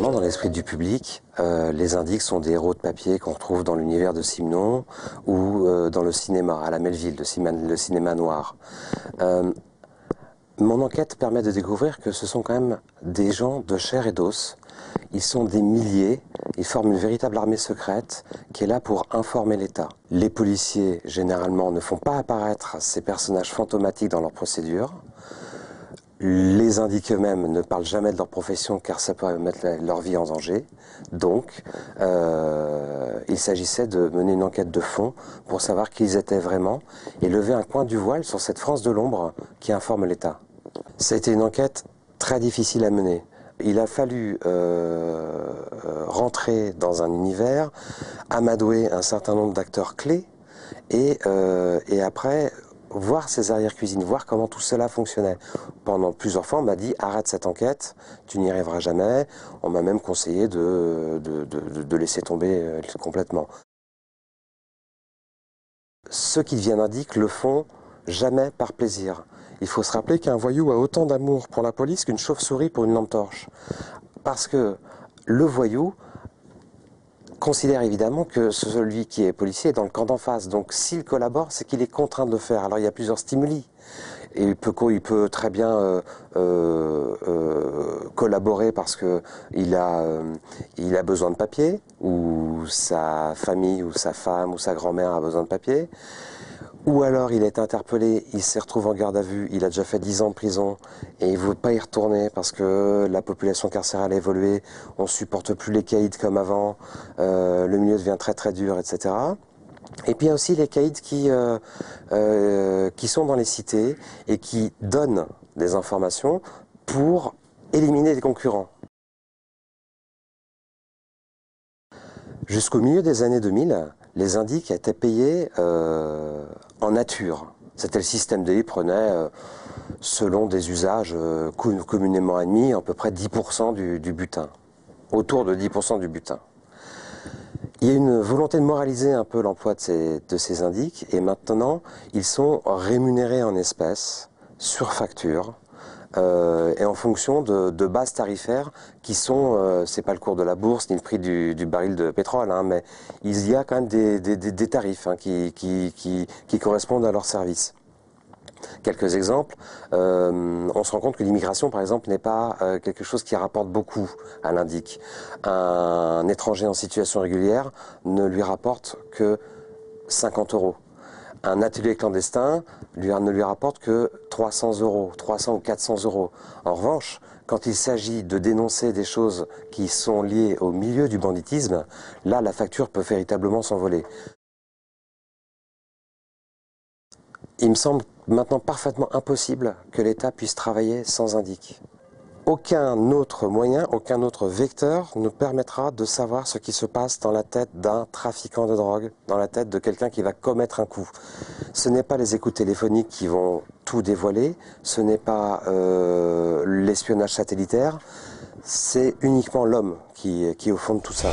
Généralement, dans l'esprit du public, les indiques sont des héros de papier qu'on retrouve dans l'univers de Simenon ou dans le cinéma, à la Melville, le cinéma noir. Mon enquête permet de découvrir que ce sont quand même des gens de chair et d'os. Ils sont des milliers, ils forment une véritable armée secrète qui est là pour informer l'État. Les policiers, généralement, ne font pas apparaître ces personnages fantomatiques dans leurs procédures. Les indiques eux-mêmes ne parlent jamais de leur profession car ça peut mettre leur vie en danger. Donc, il s'agissait de mener une enquête de fond pour savoir qui ils étaient vraiment et lever un coin du voile sur cette France de l'ombre qui informe l'État. Ça a été une enquête très difficile à mener. Il a fallu rentrer dans un univers, amadouer un certain nombre d'acteurs clés et après voir ces arrière-cuisines, voir comment tout cela fonctionnait. Pendant plusieurs fois, on m'a dit « arrête cette enquête, tu n'y arriveras jamais ». On m'a même conseillé de laisser tomber complètement. Ceux qui deviennent indiques le font jamais par plaisir. Il faut se rappeler qu'un voyou a autant d'amour pour la police qu'une chauve-souris pour une lampe torche. Parce que le voyou considère évidemment que celui qui est policier est dans le camp d'en face. Donc s'il collabore, c'est qu'il est contraint de le faire. Alors il y a plusieurs stimuli. Et il peut très bien collaborer parce qu'il a besoin de papier, ou sa famille, ou sa femme, ou sa grand-mère a besoin de papier. Ou alors il est interpellé, il se retrouve en garde à vue, il a déjà fait 10 ans de prison et il ne veut pas y retourner parce que la population carcérale a évolué, on ne supporte plus les caïds comme avant, le milieu devient très très dur, etc. Et puis il y a aussi les caïds qui sont dans les cités et qui donnent des informations pour éliminer des concurrents. Jusqu'au milieu des années 2000, les indiques étaient payés en nature. C'était le système D, ils prenaient, selon des usages communément admis, à peu près 10% du butin. Autour de 10% du butin. Il y a une volonté de moraliser un peu l'emploi de ces indiques, et maintenant, ils sont rémunérés en espèces, sur facture, et en fonction de bases tarifaires qui sont, c'est pas le cours de la bourse ni le prix du baril de pétrole, hein, mais il y a quand même des tarifs hein, qui correspondent à leurs services. Quelques exemples, on se rend compte que l'immigration, par exemple, n'est pas quelque chose qui rapporte beaucoup à l'indique. Un étranger en situation régulière ne lui rapporte que 50 €. Un atelier clandestin ne lui rapporte que 300 €, 300 ou 400 €. En revanche, quand il s'agit de dénoncer des choses qui sont liées au milieu du banditisme, là, la facture peut véritablement s'envoler. Il me semble maintenant parfaitement impossible que l'État puisse travailler sans indique. Aucun autre moyen, aucun autre vecteur ne permettra de savoir ce qui se passe dans la tête d'un trafiquant de drogue, dans la tête de quelqu'un qui va commettre un coup. Ce n'est pas les écoutes téléphoniques qui vont tout dévoiler, ce n'est pas l'espionnage satellitaire, c'est uniquement l'homme qui est au fond de tout ça.